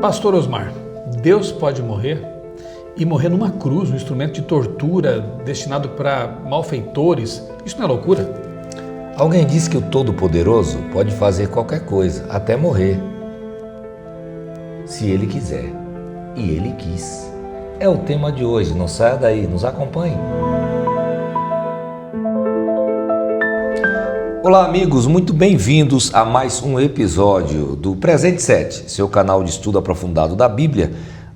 Pastor Osmar, Deus pode morrer? E morrer numa cruz, um instrumento de tortura destinado para malfeitores, isso não é loucura? Alguém disse que o Todo-Poderoso pode fazer qualquer coisa, até morrer, se Ele quiser. E Ele quis. É o tema de hoje, não saia daí, nos acompanhe. Olá amigos, muito bem-vindos a mais um episódio do Presente 7, seu canal de estudo aprofundado da Bíblia,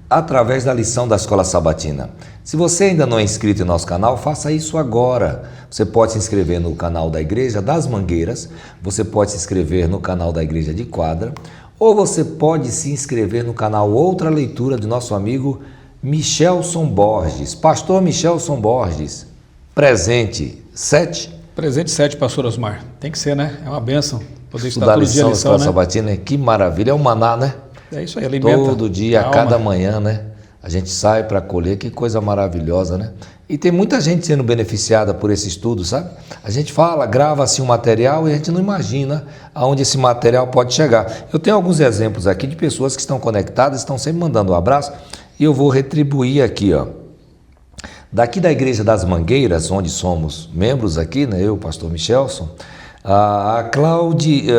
através da lição da Escola Sabatina. Se você ainda não é inscrito em nosso canal, faça isso agora. Você pode se inscrever no canal da Igreja das Mangueiras, você pode se inscrever no canal da Igreja de Quadra, ou você pode se inscrever no canal Outra Leitura de nosso amigo Michelson Borges. Pastor Michelson Borges, Presente 7. Presente 7, Pastor Osmar. Tem que ser, né? É uma bênção poder Estudar todo dia a lição, né? Sabatina, que maravilha. É um maná, né? É isso aí, alimenta. Todo dia, a cada manhã, né? A gente sai para colher, que coisa maravilhosa, né? E tem muita gente sendo beneficiada por esse estudo, sabe? A gente fala, grava assim um material e a gente não imagina aonde esse material pode chegar. Eu tenho alguns exemplos aqui de pessoas que estão conectadas, estão sempre mandando um abraço e eu vou retribuir aqui, ó. Daqui da Igreja das Mangueiras, onde somos membros aqui, né? Eu, pastor Michelson,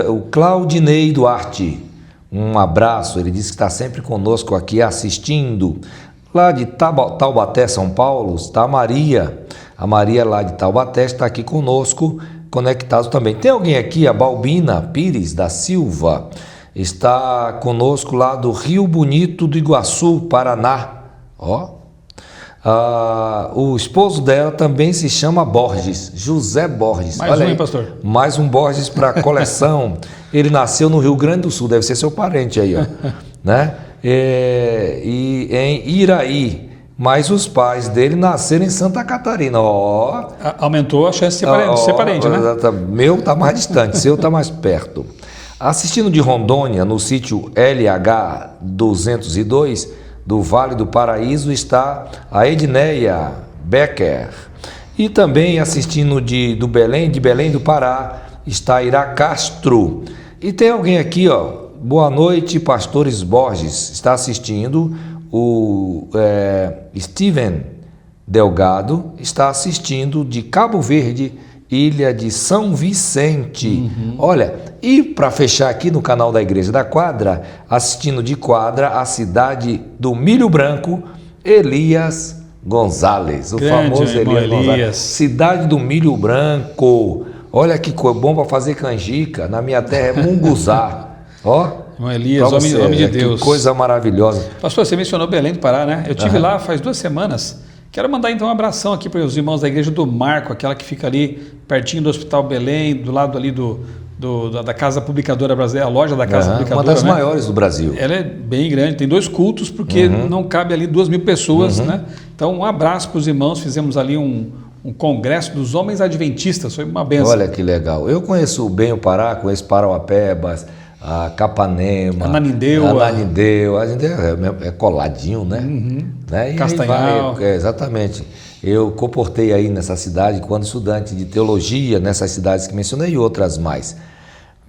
o Claudinei Duarte, um abraço, ele disse que está sempre conosco aqui assistindo. Lá de Taubaté, São Paulo, está a Maria lá de Taubaté está aqui conosco, conectado também. Tem alguém aqui, a Balbina Pires da Silva, está conosco lá do Rio Bonito do Iguaçu, Paraná, ó. O esposo dela também se chama Borges, José Borges. Mais olha um, aí, hein, pastor? Mais um Borges para a coleção. Ele nasceu no Rio Grande do Sul, deve ser seu parente aí, ó, né? E em Iraí, mas os pais dele nasceram em Santa Catarina, ó. Aumentou a chance de ser parente, né? Meu está mais distante, seu está mais perto. Assistindo de Rondônia, no sítio LH 202, do Vale do Paraíso, está a Edneia Becker. E também assistindo de Belém do Pará, está a Ira Castro. E tem alguém aqui, ó. Boa noite, pastores Borges. Está assistindo o Steven Delgado, está assistindo de Cabo Verde, Ilha de São Vicente. Olha, e para fechar aqui no canal da Igreja da Quadra, assistindo de Quadra, a cidade do Milho Branco, Elias Gonzalez, o famoso Elias Gonzalez. Cidade do Milho Branco. Olha que bom para fazer canjica. Na minha terra é munguzá. Ó, Elias, homem de Deus. Que coisa maravilhosa. Pastor, você mencionou Belém do Pará, né? Eu estive lá faz 2 semanas. Quero mandar então um abração aqui para os irmãos da Igreja do Marco, aquela que fica ali pertinho do Hospital Belém, do lado ali da Casa Publicadora Brasileira, a loja da Casa Publicadora. Uma das maiores do Brasil. Ela é bem grande, tem 2 cultos, porque não cabe ali 2.000 pessoas, né? Então, um abraço para os irmãos, fizemos ali um congresso dos homens adventistas, foi uma benção. Olha que legal. Eu conheço bem o Pará, conheço Parauapebas, a Capanema, Ananindeu é coladinho, né? Né? E Castanhal. Exatamente. Eu comportei aí nessa cidade quando estudante de teologia, nessas cidades que mencionei e outras mais.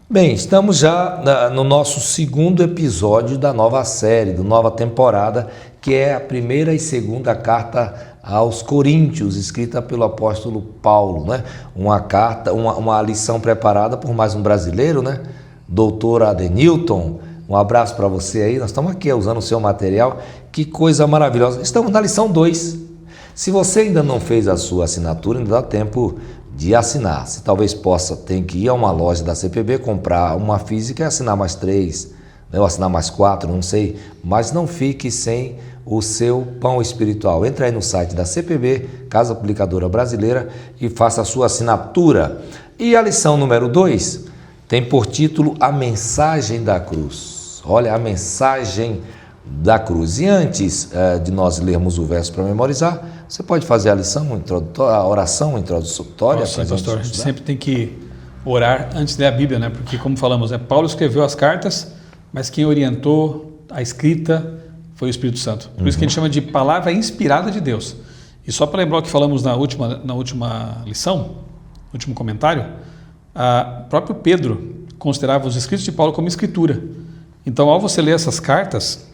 Bem, estamos já no nosso 2º episódio da nova série, da nova temporada, que é a 1ª e 2ª carta aos Coríntios, escrita pelo apóstolo Paulo, né? Uma lição preparada por mais um brasileiro, né? Doutor Adenilton, um abraço para você aí. Nós estamos aqui usando o seu material. Que coisa maravilhosa. Estamos na lição 2. Se você ainda não fez a sua assinatura, ainda dá tempo de assinar. Se talvez tem que ir a uma loja da CPB, comprar uma física e assinar mais 3, né, ou assinar mais 4, não sei. Mas não fique sem o seu pão espiritual. Entre aí no site da CPB, Casa Publicadora Brasileira, e faça a sua assinatura. E a lição número 2 tem por título A Mensagem da Cruz. Olha, a mensagem da cruz. E antes de nós lermos o verso para memorizar, você pode fazer a lição introdutória, a oração introdutória? Sim, pastor. A gente sempre tem que orar antes de ler a Bíblia, né? Porque, como falamos, Paulo escreveu as cartas, mas quem orientou a escrita foi o Espírito Santo. Por isso que a gente chama de palavra inspirada de Deus. E só para lembrar o que falamos na última lição, no último comentário, o próprio Pedro considerava os escritos de Paulo como escritura. Então, ao você ler essas cartas,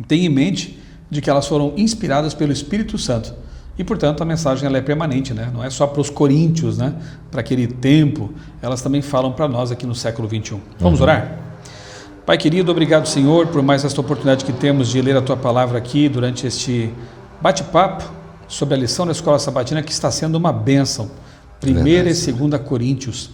tenha em mente de que elas foram inspiradas pelo Espírito Santo. E, portanto, a mensagem ela é permanente, né? Não é só para os coríntios, né? Para aquele tempo, elas também falam para nós aqui no século 21. Vamos orar? Pai querido, obrigado, Senhor, por mais esta oportunidade que temos de ler a Tua palavra aqui durante este bate-papo sobre a lição da Escola Sabatina, que está sendo uma bênção. 1ª e 2ª Coríntios.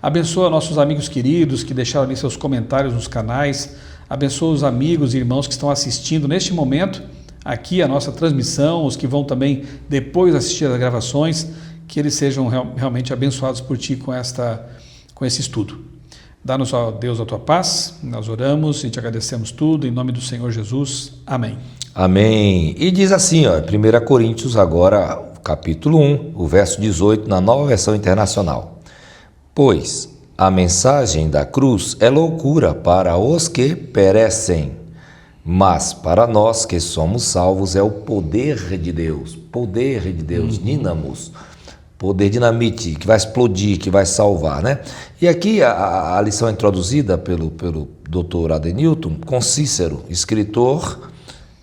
Abençoa nossos amigos queridos que deixaram ali seus comentários nos canais. Abençoa os amigos e irmãos que estão assistindo neste momento aqui a nossa transmissão, os que vão também depois assistir as gravações, que eles sejam realmente abençoados por Ti com esse estudo. Dá-nos, ó Deus, a Tua paz. Nós oramos e Te agradecemos tudo em nome do Senhor Jesus. Amém. Amém. E diz assim, ó, 1 Coríntios agora, capítulo 1, o verso 18, na Nova Versão Internacional. Pois a mensagem da cruz é loucura para os que perecem, mas para nós que somos salvos é o poder de Deus, dínamos, poder dinamite, que vai explodir, que vai salvar, né? E aqui a lição é introduzida pelo Dr. Adenilton com Cícero, escritor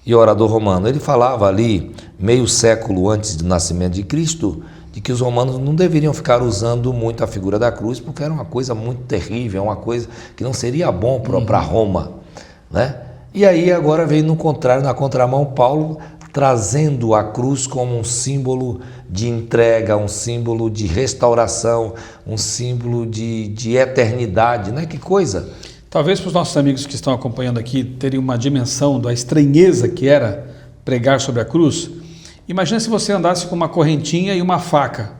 e orador romano. Ele falava ali, meio século antes do nascimento de Cristo, de que os romanos não deveriam ficar usando muito a figura da cruz, porque era uma coisa muito terrível, uma coisa que não seria bom para Roma, né? E aí agora veio no contrário, na contramão, Paulo trazendo a cruz como um símbolo de entrega, um símbolo de restauração, um símbolo de eternidade, né? Que coisa! Talvez para os nossos amigos que estão acompanhando aqui terem uma dimensão da estranheza que era pregar sobre a cruz. Imagina se você andasse com uma correntinha e uma faca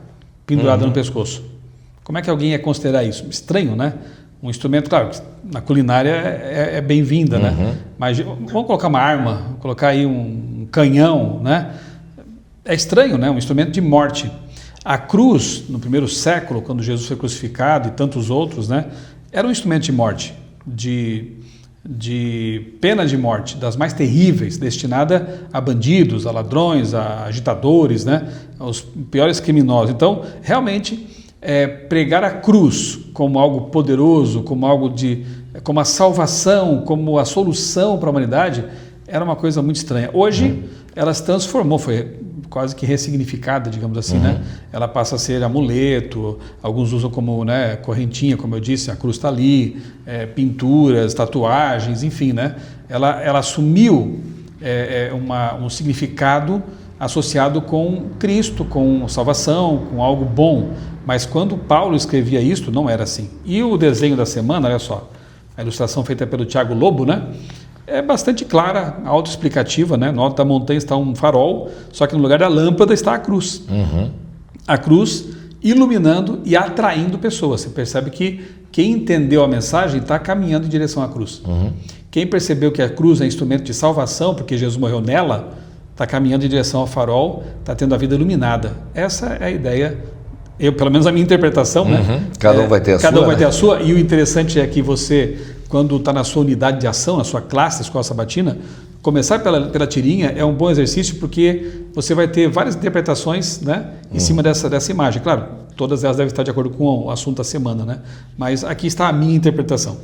pendurada no pescoço. Como é que alguém ia considerar isso? Estranho, né? Um instrumento, claro, na culinária é bem-vinda, né? Mas vamos colocar uma arma, colocar aí um canhão, né? É estranho, né? Um instrumento de morte. A cruz, no primeiro século, quando Jesus foi crucificado e tantos outros, né? Era um instrumento de morte, de pena de morte, das mais terríveis, destinada a bandidos, a ladrões, a agitadores, né? Aos piores criminosos. Então, realmente, pregar a cruz como algo poderoso, como a salvação, como a solução para a humanidade, era uma coisa muito estranha. Hoje, ela se transformou, foi quase que ressignificada, digamos assim, né? Ela passa a ser amuleto, alguns usam como, né, correntinha, como eu disse, a cruz está ali, pinturas, tatuagens, enfim, né? Ela assumiu um significado associado com Cristo, com salvação, com algo bom. Mas quando Paulo escrevia isso, não era assim. E o desenho da semana, olha só, a ilustração feita pelo Tiago Lobo, né? É bastante clara, autoexplicativa, né? No alto da montanha está um farol, só que no lugar da lâmpada está a cruz. A cruz iluminando e atraindo pessoas. Você percebe que quem entendeu a mensagem está caminhando em direção à cruz. Quem percebeu que a cruz é instrumento de salvação, porque Jesus morreu nela, está caminhando em direção ao farol, está tendo a vida iluminada. Essa é a ideia, pelo menos a minha interpretação, né? Cada um vai ter a sua. Cada um vai ter a sua, e o interessante é que você, quando está na sua unidade de ação, na sua classe, Escola Sabatina, começar pela tirinha é um bom exercício, porque você vai ter várias interpretações, né, em cima dessa imagem. Claro, todas elas devem estar de acordo com o assunto da semana, né? Mas aqui está a minha interpretação.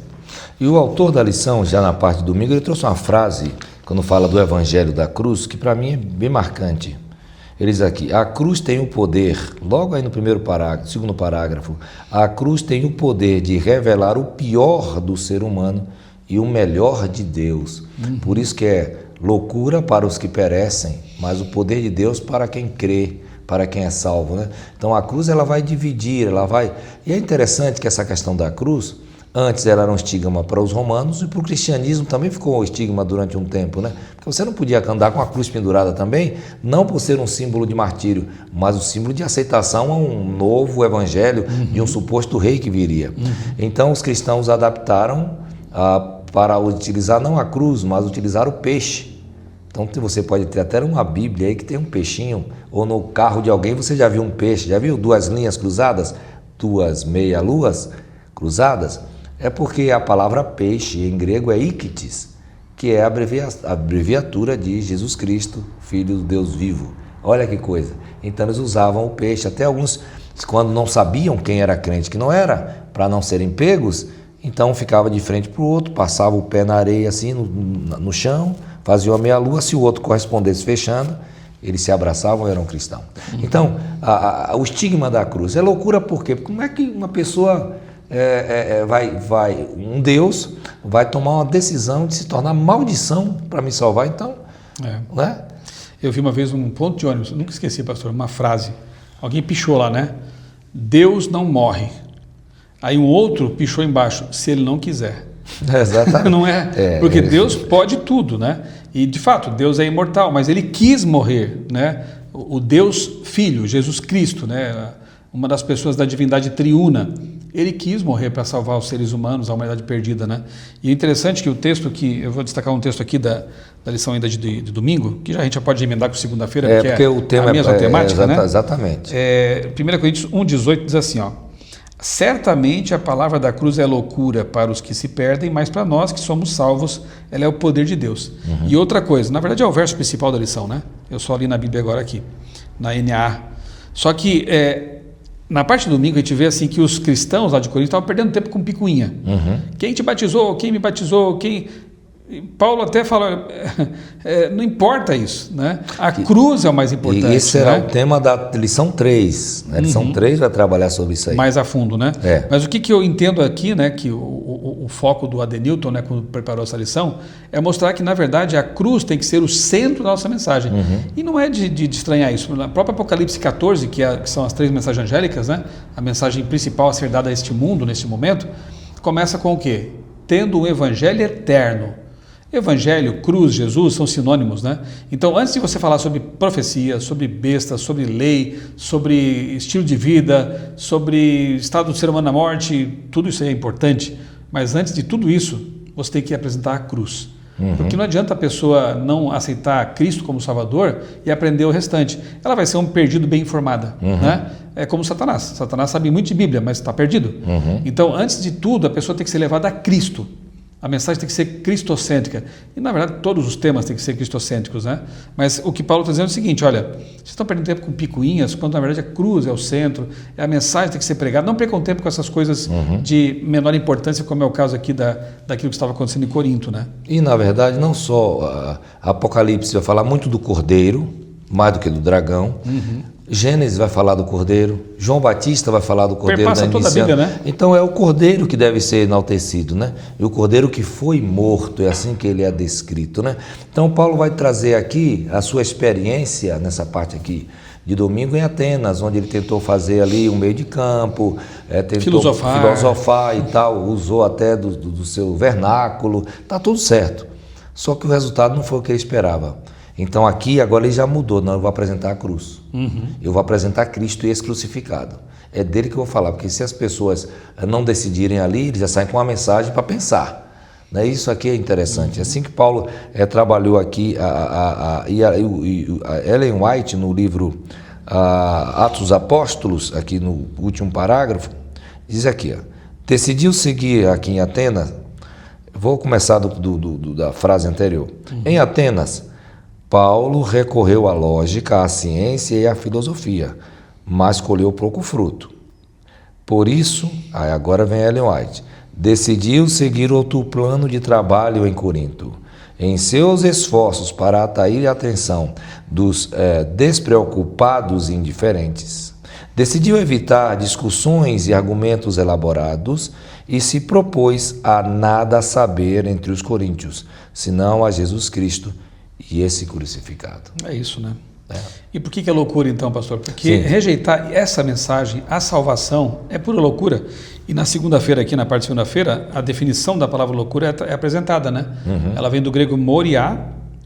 E o autor da lição, já na parte do domingo, ele trouxe uma frase, quando fala do Evangelho da Cruz, que para mim é bem marcante. Ele diz aqui: a cruz tem o poder, logo aí no segundo parágrafo, a cruz tem o poder de revelar o pior do ser humano e o melhor de Deus. Por isso que é loucura para os que perecem, mas o poder de Deus para quem crê, para quem é salvo, né? Então a cruz ela vai dividir, E é interessante que essa questão da cruz, antes ela era um estigma para os romanos e para o cristianismo também ficou um estigma durante um tempo, né? Porque você não podia andar com a cruz pendurada também, não por ser um símbolo de martírio, mas um símbolo de aceitação a um novo evangelho de um suposto rei que viria. Então os cristãos adaptaram para utilizar não a cruz, mas utilizar o peixe. Então você pode ter até uma Bíblia aí que tem um peixinho, ou no carro de alguém você já viu um peixe, já viu duas linhas cruzadas, duas meia-luas cruzadas? É porque a palavra peixe em grego é íctis, que é a abreviatura de Jesus Cristo, Filho do Deus vivo. Olha que coisa. Então eles usavam o peixe, até alguns, quando não sabiam quem era crente, que não era, para não serem pegos, então ficava de frente para o outro, passava o pé na areia assim, no chão, faziam a meia-lua, se o outro correspondesse fechando, eles se abraçavam e eram cristãos. Então, o estigma da cruz é loucura por quê? Porque como é que uma pessoa, um Deus, vai tomar uma decisão de se tornar maldição para me salvar? Então, né? Eu vi uma vez um ponto de ônibus, nunca esqueci, pastor, uma frase. Alguém pichou lá, né? Deus não morre. Aí um outro pichou embaixo, se ele não quiser. Exatamente. Não é? Porque Deus pode tudo, né? E de fato, Deus é imortal, mas ele quis morrer, né? O Deus Filho, Jesus Cristo, né? Uma das pessoas da divindade triuna, ele quis morrer para salvar os seres humanos, a humanidade perdida, né? E é interessante que o texto que, eu vou destacar um texto aqui da lição ainda de domingo, que a gente já pode emendar com segunda-feira, porque o tema a mesma temática, né? Exatamente. 1 Coríntios 1,18 diz assim, ó: certamente a palavra da cruz é loucura para os que se perdem, mas para nós que somos salvos, ela é o poder de Deus. E outra coisa, na verdade é o verso principal da lição, né? Eu só li na Bíblia agora aqui, na NA. Só que na parte do domingo a gente vê assim que os cristãos lá de Corinto estavam perdendo tempo com picuinha. Quem te batizou? Quem me batizou? Paulo até fala, não importa isso, né? A cruz é o mais importante. E esse será o tema da lição 3. Né? Lição 3 vai trabalhar sobre isso aí. Mais a fundo, né? Mas o que eu entendo aqui, né, que o foco do Adenilton, né, quando preparou essa lição, é mostrar que, na verdade, a cruz tem que ser o centro da nossa mensagem. E não é de estranhar isso. Na própria Apocalipse 14, que são as 3 mensagens angélicas, né, a mensagem principal a ser dada a este mundo, neste momento, começa com o quê? Tendo um evangelho eterno. Evangelho, cruz, Jesus são sinônimos, né? Então, antes de você falar sobre profecia, sobre besta, sobre lei, sobre estilo de vida, sobre estado do ser humano na morte, tudo isso é importante, mas antes de tudo isso, você tem que apresentar a cruz. Porque não adianta a pessoa não aceitar Cristo como Salvador e aprender o restante. Ela vai ser um perdido bem informada, né? É como Satanás. Satanás sabe muito de Bíblia, mas está perdido. Então, antes de tudo, a pessoa tem que ser levada a Cristo. A mensagem tem que ser cristocêntrica. E, na verdade, todos os temas têm que ser cristocêntricos, né? Mas o que Paulo está dizendo é o seguinte, olha, vocês estão perdendo tempo com picuinhas, quando, na verdade, a cruz é o centro, a mensagem tem que ser pregada. Não percam tempo com essas coisas de menor importância, como é o caso aqui daquilo que estava acontecendo em Corinto, né? E, na verdade, não só Apocalipse vai falar muito do cordeiro, mais do que do dragão. Gênesis vai falar do cordeiro, João Batista vai falar do cordeiro da toda a Bíblia, né? Então é o cordeiro que deve ser enaltecido, né? E o cordeiro que foi morto, é assim que ele é descrito, né? Então Paulo vai trazer aqui a sua experiência nessa parte aqui de domingo em Atenas, onde ele tentou fazer ali um meio de campo, tentou filosofar e tal, usou até do seu vernáculo, tá tudo certo. Só que o resultado não foi o que ele esperava. Então aqui, agora ele já mudou, não, eu vou apresentar a cruz. Eu vou apresentar Cristo e esse crucificado. É dele que eu vou falar, porque se as pessoas não decidirem ali, eles já saem com uma mensagem para pensar. Né? Isso aqui é interessante. Assim que Paulo trabalhou aqui, a Ellen White, no livro Atos dos Apóstolos, aqui no último parágrafo, diz aqui, decidiu seguir aqui em Atenas, vou começar da frase anterior. Em Atenas, Paulo recorreu à lógica, à ciência e à filosofia, mas colheu pouco fruto. Por isso, agora vem Ellen White, decidiu seguir outro plano de trabalho em Corinto. Em seus esforços para atrair a atenção dos despreocupados e indiferentes, decidiu evitar discussões e argumentos elaborados e se propôs a nada saber entre os coríntios, senão a Jesus Cristo e esse crucificado. É isso, né? E por que é loucura então, pastor? Porque rejeitar essa mensagem, a salvação, é pura loucura. E na segunda-feira, aqui na parte de segunda-feira, a definição da palavra loucura é apresentada, né? Ela vem do grego moria,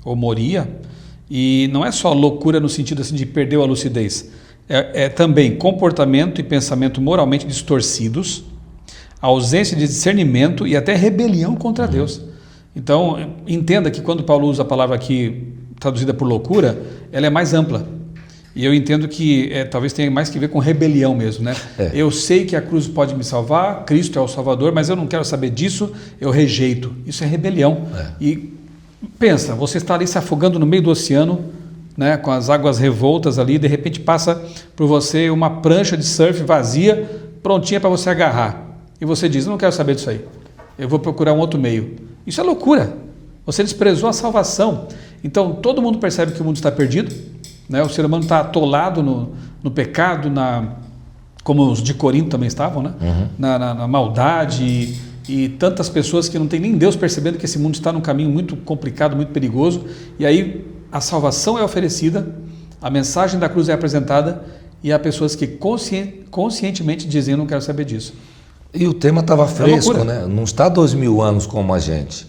ou moria, e não é só loucura no sentido assim de perder a lucidez. É também comportamento e pensamento moralmente distorcidos, ausência de discernimento e até rebelião contra Deus. Então, entenda que quando Paulo usa a palavra aqui traduzida por loucura, ela é mais ampla. E eu entendo que talvez tenha mais que ver com rebelião mesmo, né? Eu sei que a cruz pode me salvar, Cristo é o Salvador, mas eu não quero saber disso, eu rejeito. Isso é rebelião. E pensa, você está ali se afogando no meio do oceano, né, com as águas revoltas ali, de repente passa por você uma prancha de surf vazia, prontinha para você agarrar. E você diz, eu não quero saber disso aí, eu vou procurar um outro meio. Isso é loucura. Você desprezou a salvação. Então, todo mundo percebe que o mundo está perdido, né? O ser humano está atolado no pecado, como os de Corinto também estavam, né? Na maldade e tantas pessoas que não tem nem Deus percebendo que esse mundo está num caminho muito complicado, muito perigoso. E aí a salvação é oferecida, a mensagem da cruz é apresentada e há pessoas que conscientemente dizem: não quero saber disso. E o tema estava fresco, né? Não está 2000 anos como a gente,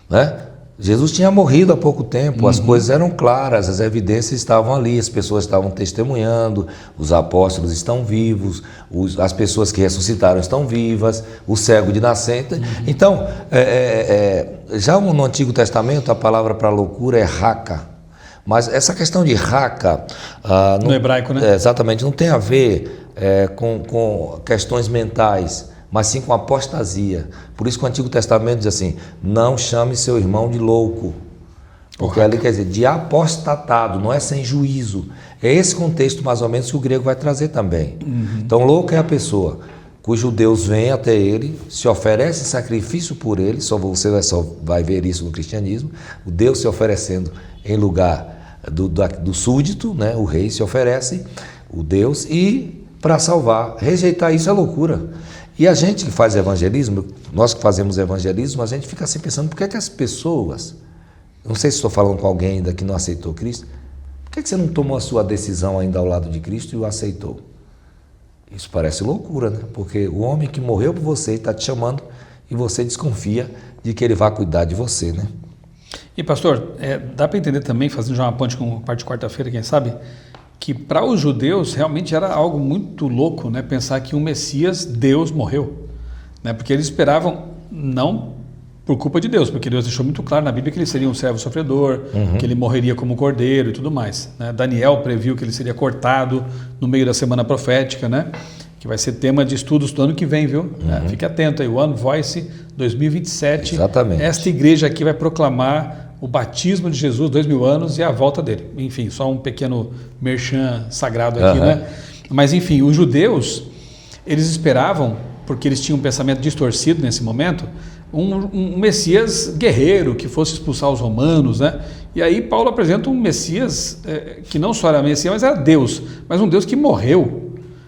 né? Jesus tinha morrido há pouco tempo, as coisas eram claras, as evidências estavam ali, as pessoas estavam testemunhando, os apóstolos estão vivos, as pessoas que ressuscitaram estão vivas, o cego de nascença. Então, já no Antigo Testamento, a palavra para loucura é raca. Mas essa questão de raca... no hebraico, né? Exatamente, não tem a ver com questões mentais, mas sim com apostasia. Por isso que o Antigo Testamento diz assim: não chame seu irmão de louco. Porque ali quer dizer, de apostatado, não é sem juízo. É esse contexto mais ou menos que o grego vai trazer também. Então, louco é a pessoa cujo Deus vem até ele, se oferece sacrifício por ele, você só vai ver isso no cristianismo, o Deus se oferecendo em lugar do súdito, né? O rei se oferece, o Deus, e para salvar. Rejeitar isso é loucura. E a gente que faz evangelismo, nós que fazemos evangelismo, a gente fica assim pensando: por que as pessoas, não sei se estou falando com alguém ainda que não aceitou Cristo, por que você não tomou a sua decisão ainda ao lado de Cristo e o aceitou? Isso parece loucura, né? Porque o homem que morreu por você está te chamando e você desconfia de que ele vai cuidar de você, né? E pastor, dá para entender também, fazendo já uma ponte com a parte de quarta-feira, quem sabe, que para os judeus realmente era algo muito louco, né? Pensar que o Messias, Deus, morreu, né? Porque eles esperavam, não por culpa de Deus, porque Deus deixou muito claro na Bíblia que ele seria um servo sofredor, que ele morreria como cordeiro e tudo mais, né? Daniel previu que ele seria cortado no meio da semana profética, né? Que vai ser tema de estudos do ano que vem, viu? Fique atento aí, One Voice 2027. Exatamente. Esta igreja aqui vai proclamar o batismo de Jesus, 2000 anos, e a volta dele. Enfim, só um pequeno merchan sagrado aqui, né? Mas enfim, os judeus, eles esperavam, porque eles tinham um pensamento distorcido nesse momento, um Messias guerreiro, que fosse expulsar os romanos, né? E aí Paulo apresenta um Messias que não só era Messias, mas era Deus, mas um Deus que morreu.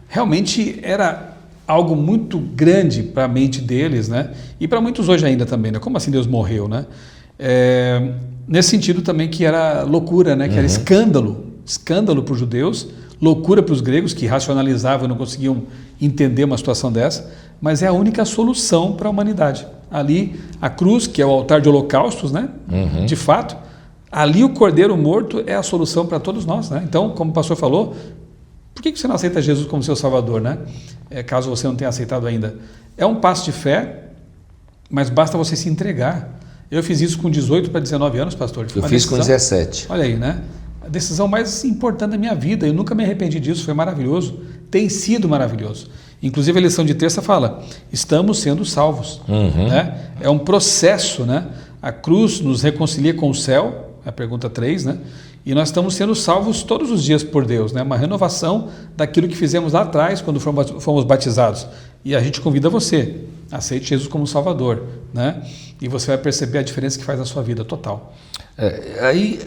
Realmente era algo muito grande para a mente deles, né? E para muitos hoje ainda também, né? Como assim Deus morreu, né? Nesse sentido também que era loucura, né? Que era escândalo para os judeus, loucura para os gregos que racionalizavam e não conseguiam entender uma situação dessa, mas é a única solução para a humanidade. Ali a cruz, que é o altar de holocaustos, né? De fato, ali o cordeiro morto é a solução para todos nós, né? Então, como o pastor falou, por que você não aceita Jesus como seu Salvador, né? Caso você não tenha aceitado ainda. É um passo de fé, mas basta você se entregar. Eu fiz isso com 18 para 19 anos, pastor. Eu fiz com 17. Olha aí, né? A decisão mais importante da minha vida. Eu nunca me arrependi disso, foi maravilhoso. Tem sido maravilhoso. Inclusive a lição de terça fala: estamos sendo salvos. Né? É um processo, né? A cruz nos reconcilia com o céu, é a pergunta 3, né? E nós estamos sendo salvos todos os dias por Deus, né? Uma renovação daquilo que fizemos lá atrás, quando fomos batizados. E a gente convida você, aceite Jesus como Salvador, né? E você vai perceber a diferença que faz na sua vida total. Aí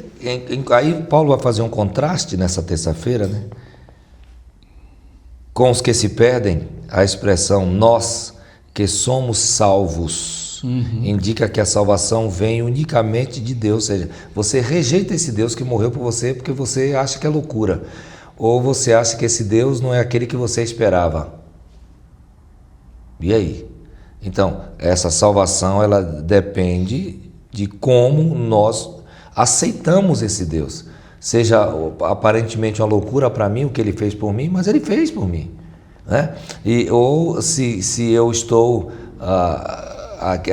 Paulo vai fazer um contraste nessa terça-feira, né? Com os que se perdem, a expressão nós que somos salvos indica que a salvação vem unicamente de Deus, ou seja, você rejeita esse Deus que morreu por você porque você acha que é loucura, ou você acha que esse Deus não é aquele que você esperava. E aí? Então, essa salvação ela depende de como nós aceitamos esse Deus. Seja aparentemente uma loucura para mim o que ele fez por mim, mas ele fez por mim, né? Ou se eu estou...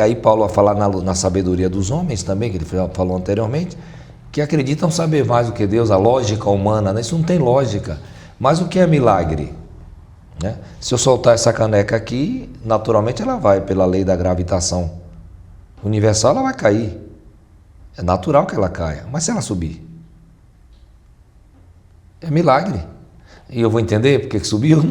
aí Paulo vai falar na sabedoria dos homens também, que ele falou anteriormente, que acreditam saber mais do que Deus, a lógica humana, né? Isso não tem lógica. Mas o que é milagre? Né? Se eu soltar essa caneca aqui, naturalmente ela vai, pela lei da gravitação universal, ela vai cair. É natural que ela caia, mas se ela subir? É milagre. E eu vou entender porque subiu?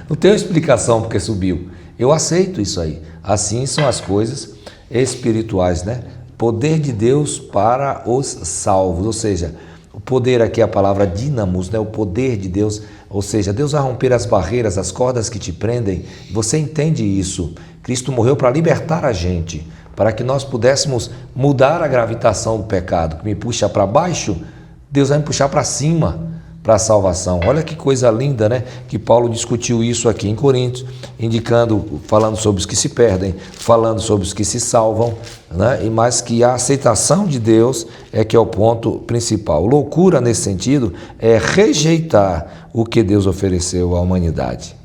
Não tenho explicação porque subiu. Eu aceito isso aí. Assim são as coisas espirituais, né? poder de Deus para os salvos, ou seja, o poder aqui é a palavra dínamos, né? O poder de Deus, ou seja, Deus vai romper as barreiras, as cordas que te prendem. Você entende isso? Cristo morreu para libertar a gente, para que nós pudéssemos mudar a gravitação do pecado, que me puxa para baixo, Deus vai me puxar para cima, para a salvação. Olha que coisa linda, né? Que Paulo discutiu isso aqui em Coríntios, falando sobre os que se perdem, falando sobre os que se salvam, né? E mais que a aceitação de Deus é que é o ponto principal. Loucura nesse sentido é rejeitar o que Deus ofereceu à humanidade.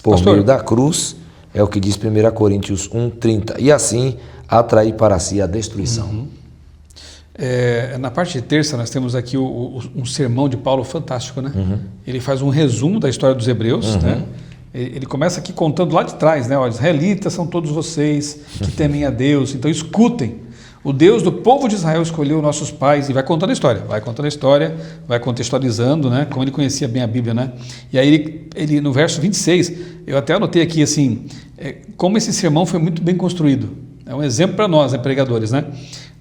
Por meio da cruz, é o que diz 1 Coríntios 1:30, e assim atrair para si a destruição. Na parte de terça nós temos aqui um sermão de Paulo fantástico, né? Ele faz um resumo da história dos hebreus, né? Ele começa aqui contando lá de trás, né? Ó, israelitas são todos vocês que temem a Deus, então escutem. O Deus do povo de Israel escolheu nossos pais, e vai contando a história, vai contextualizando, né? Como ele conhecia bem a Bíblia, né? E aí ele no verso 26, eu até anotei aqui assim, como esse sermão foi muito bem construído. É um exemplo para nós, né, pregadores, né?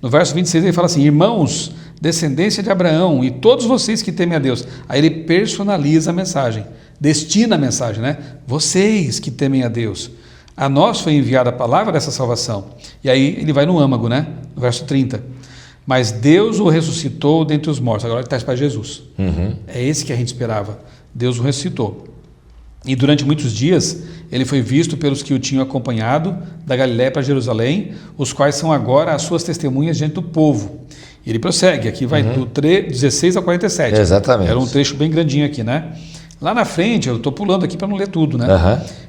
No verso 26 ele fala assim: irmãos, descendência de Abraão e todos vocês que temem a Deus. Aí ele personaliza a mensagem, destina a mensagem, né? Vocês que temem a Deus. A nós foi enviada a palavra dessa salvação. E aí ele vai no âmago, né? No verso 30. Mas Deus o ressuscitou dentre os mortos. Agora ele traz para Jesus. É esse que a gente esperava. Deus o ressuscitou. E durante muitos dias ele foi visto pelos que o tinham acompanhado da Galiléia para Jerusalém, os quais são agora as suas testemunhas diante do povo. E ele prossegue, aqui vai do 16 ao 47. Exatamente. Era um trecho bem grandinho aqui, né? Lá na frente, eu estou pulando aqui para não ler tudo, né?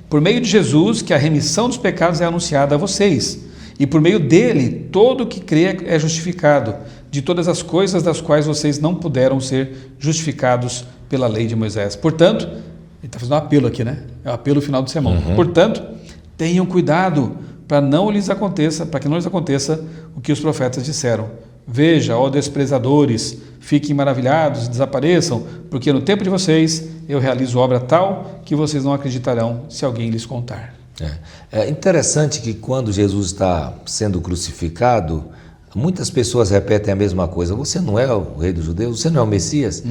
Por meio de Jesus, que a remissão dos pecados é anunciada a vocês. E por meio dele, todo que crê é justificado de todas as coisas das quais vocês não puderam ser justificados pela lei de Moisés. Portanto, ele está fazendo um apelo aqui, né? É o apelo final do sermão. Portanto, tenham cuidado para que não lhes aconteça o que os profetas disseram. Veja, ó desprezadores, fiquem maravilhados e desapareçam, porque no tempo de vocês eu realizo obra tal que vocês não acreditarão se alguém lhes contar. É interessante que quando Jesus está sendo crucificado, muitas pessoas repetem a mesma coisa. Você não é o rei dos judeus? Você não é o Messias?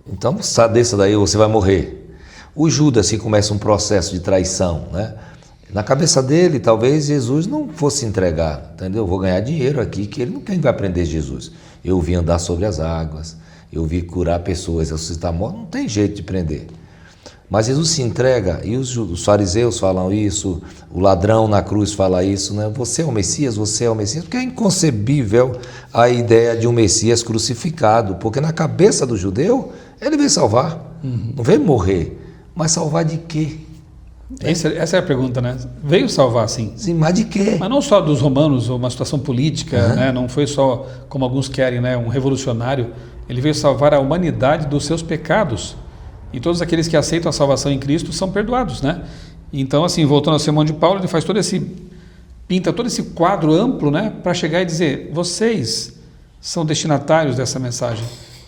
Então, desça daí ou você vai morrer. O Judas, que começa um processo de traição, né? Na cabeça dele, talvez Jesus não fosse entregar, entendeu? Eu vou ganhar dinheiro aqui, que ele não quem vai prender Jesus. Eu vim andar sobre as águas, eu vim curar pessoas, ressuscitar mortos, não tem jeito de prender. Mas Jesus se entrega, e os fariseus falam isso, o ladrão na cruz fala isso, né? Você é o Messias, porque é inconcebível a ideia de um Messias crucificado, porque na cabeça do judeu, ele veio salvar, não veio morrer, mas salvar de quê? Essa é a pergunta, né? Veio salvar, sim. Sim, mas de quê? Mas não só dos romanos, ou uma situação política, né? Não foi só, como alguns querem, né? Um revolucionário. Ele veio salvar a humanidade dos seus pecados. E todos aqueles que aceitam a salvação em Cristo são perdoados, né? Então, assim, voltando ao sermão de Paulo, ele faz pinta todo esse quadro amplo, né? Para chegar e dizer, vocês são destinatários dessa mensagem.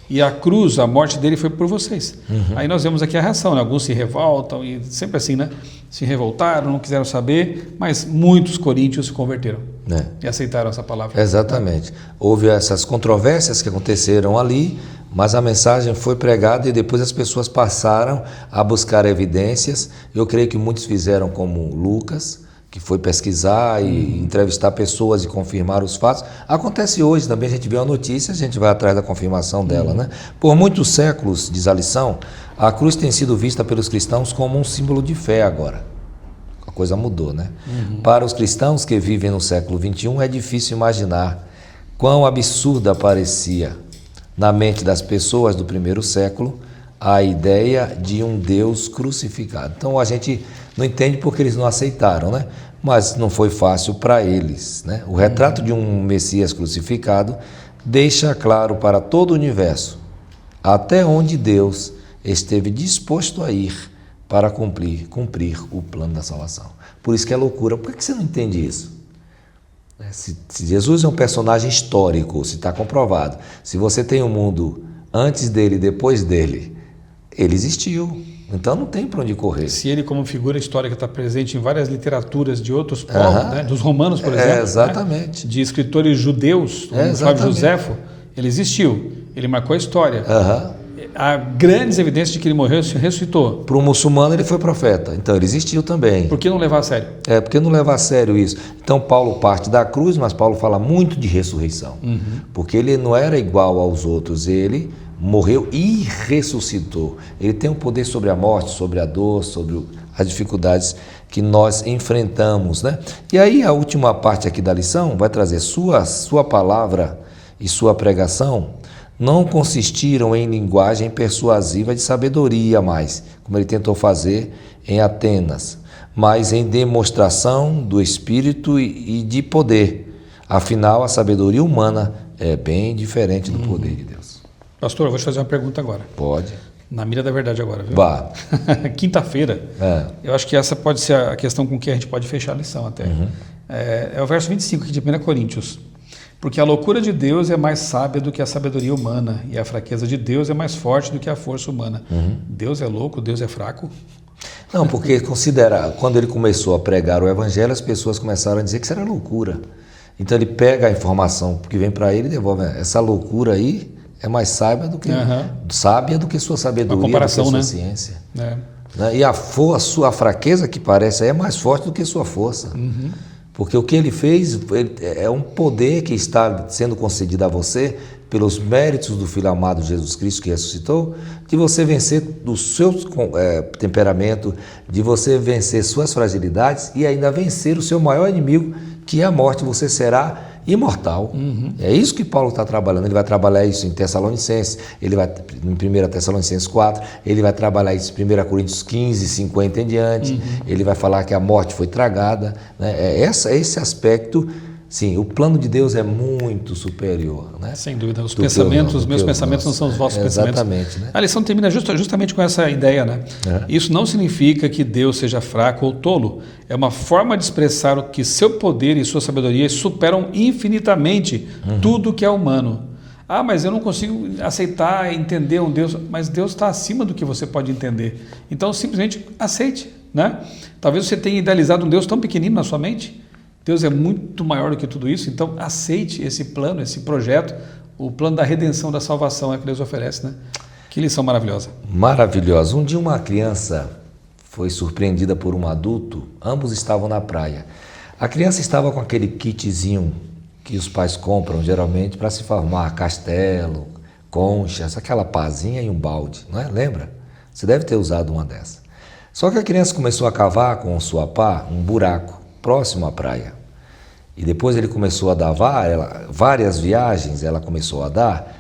E a cruz, a morte dele foi por vocês. Aí nós vemos aqui a reação, né? Alguns se revoltam, e sempre assim, né? Se revoltaram, não quiseram saber, mas muitos coríntios se converteram e aceitaram essa palavra. Exatamente. Houve essas controvérsias que aconteceram ali, mas a mensagem foi pregada e depois as pessoas passaram a buscar evidências. Eu creio que muitos fizeram como Lucas, que foi pesquisar e entrevistar pessoas e confirmar os fatos. Acontece hoje também, a gente vê uma notícia, a gente vai atrás da confirmação dela, né? Por muitos séculos, diz a lição, a cruz tem sido vista pelos cristãos como um símbolo de fé agora. A coisa mudou, né? Para os cristãos que vivem no século XXI, é difícil imaginar quão absurda parecia na mente das pessoas do primeiro século a ideia de um Deus crucificado. Então a gente não entende porque eles não aceitaram, né? Mas não foi fácil para eles, né? O retrato de um Messias crucificado deixa claro para todo o universo até onde Deus esteve disposto a ir para cumprir o plano da salvação. Por isso que é loucura. Por que você não entende isso? Se Jesus é um personagem histórico, se está comprovado, se você tem um mundo antes dele e depois dele, ele existiu. Então não tem para onde correr. Se ele, como figura histórica, está presente em várias literaturas de outros povos, né? Dos romanos, por exemplo, exatamente. Né? De escritores judeus, como Flávio Joséfo, ele existiu, ele marcou a história. Há grandes evidências de que ele morreu e se ressuscitou. Para o muçulmano ele foi profeta, então ele existiu também. Por que não levar a sério? Porque não levar a sério isso. Então Paulo parte da cruz, mas Paulo fala muito de ressurreição. Porque ele não era igual aos outros, ele morreu e ressuscitou. Ele tem um poder sobre a morte, sobre a dor, sobre as dificuldades que nós enfrentamos, né? E aí a última parte aqui da lição vai trazer sua palavra e sua pregação não consistiram em linguagem persuasiva de sabedoria mais, como ele tentou fazer em Atenas, mas em demonstração do Espírito e de poder. Afinal, a sabedoria humana é bem diferente do poder de Deus. Pastor, eu vou te fazer uma pergunta agora. Pode. Na mira da verdade agora, viu? Vá. Quinta-feira. Eu acho que essa pode ser a questão com que a gente pode fechar a lição até. É o verso 25 aqui de 1 Coríntios. Porque a loucura de Deus é mais sábia do que a sabedoria humana, e a fraqueza de Deus é mais forte do que a força humana. Deus é louco, Deus é fraco? Não, porque quando ele começou a pregar o evangelho, as pessoas começaram a dizer que isso era loucura. Então ele pega a informação que vem para ele e devolve. Essa loucura aí é mais sábia do que sua sabedoria, do que sua ciência. E a fraqueza que parece aí é mais forte do que sua força. Porque o que ele fez é um poder que está sendo concedido a você pelos méritos do Filho amado Jesus Cristo que ressuscitou, de você vencer do seu temperamento, de você vencer suas fragilidades e ainda vencer o seu maior inimigo, que é a morte. Você será imortal. É isso que Paulo está trabalhando. Ele vai trabalhar isso em Tessalonicenses, ele vai em 1 Tessalonicenses 4, ele vai trabalhar isso em 1 Coríntios 15, 50 em diante, ele vai falar que a morte foi tragada, né? Esse aspecto, sim, o plano de Deus é muito superior, né? Sem dúvida, os meus pensamentos não são os vossos pensamentos. Exatamente, né? A lição termina justamente com essa ideia, né? Isso não significa que Deus seja fraco ou tolo, é uma forma de expressar o que seu poder e sua sabedoria superam infinitamente tudo que é humano. Mas eu não consigo aceitar e entender um Deus, mas Deus está acima do que você pode entender. Então simplesmente aceite, né? Talvez você tenha idealizado um Deus tão pequenino na sua mente. Deus é muito maior do que tudo isso, então aceite esse plano, esse projeto, o plano da redenção, da salvação que Deus oferece, né? Que lição maravilhosa. Maravilhosa. Um dia uma criança foi surpreendida por um adulto, ambos estavam na praia. A criança estava com aquele kitzinho que os pais compram geralmente para se formar castelo, conchas, aquela pazinha e um balde, não é? Lembra? Você deve ter usado uma dessas. Só que a criança começou a cavar com sua pá um buraco próximo à praia. E depois ele começou a dar várias viagens, ela começou a dar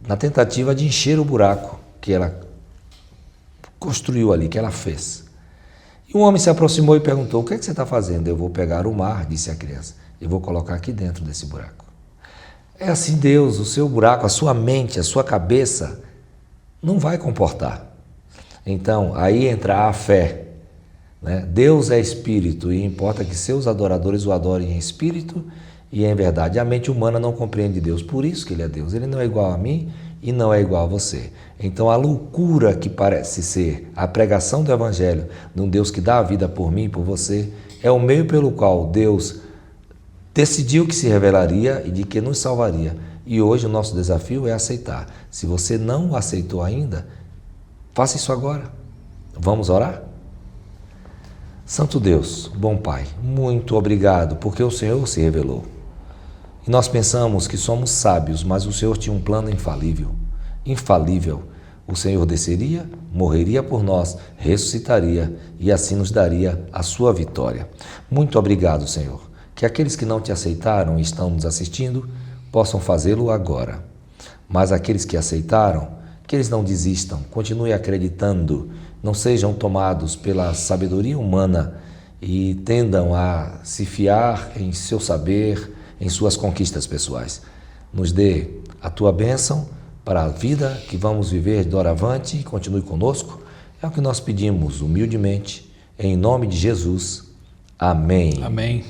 na tentativa de encher o buraco que ela construiu ali, que ela fez. E um homem se aproximou e perguntou: o que é que você está fazendo? Eu vou pegar o mar, disse a criança, e vou colocar aqui dentro desse buraco. É assim Deus, o seu buraco, a sua mente, a sua cabeça não vai comportar. Então, aí entra a fé. Deus é espírito e importa que seus adoradores o adorem em espírito e em verdade. A mente humana não compreende Deus, por isso que ele é Deus. Ele não é igual a mim e não é igual a você. Então a loucura que parece ser a pregação do evangelho de um Deus que dá a vida por mim e por você é o meio pelo qual Deus decidiu que se revelaria e de que nos salvaria. E hoje o nosso desafio é aceitar. Se você não o aceitou ainda, faça isso agora. Vamos orar? Santo Deus, bom Pai, muito obrigado porque o Senhor se revelou. E nós pensamos que somos sábios, mas o Senhor tinha um plano infalível. Infalível. O Senhor desceria, morreria por nós, ressuscitaria e assim nos daria a sua vitória. Muito obrigado, Senhor. Que aqueles que não te aceitaram e estão nos assistindo possam fazê-lo agora. Mas aqueles que aceitaram, que eles não desistam, continuem acreditando, não sejam tomados pela sabedoria humana e tendam a se fiar em seu saber, em suas conquistas pessoais. Nos dê a tua bênção para a vida que vamos viver doravante e continue conosco. É o que nós pedimos humildemente, em nome de Jesus. Amém. Amém.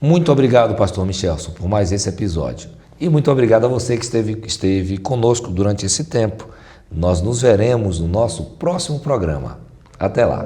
Muito obrigado, pastor Michelson, por mais esse episódio. E muito obrigado a você que esteve conosco durante esse tempo. Nós nos veremos no nosso próximo programa. Até lá!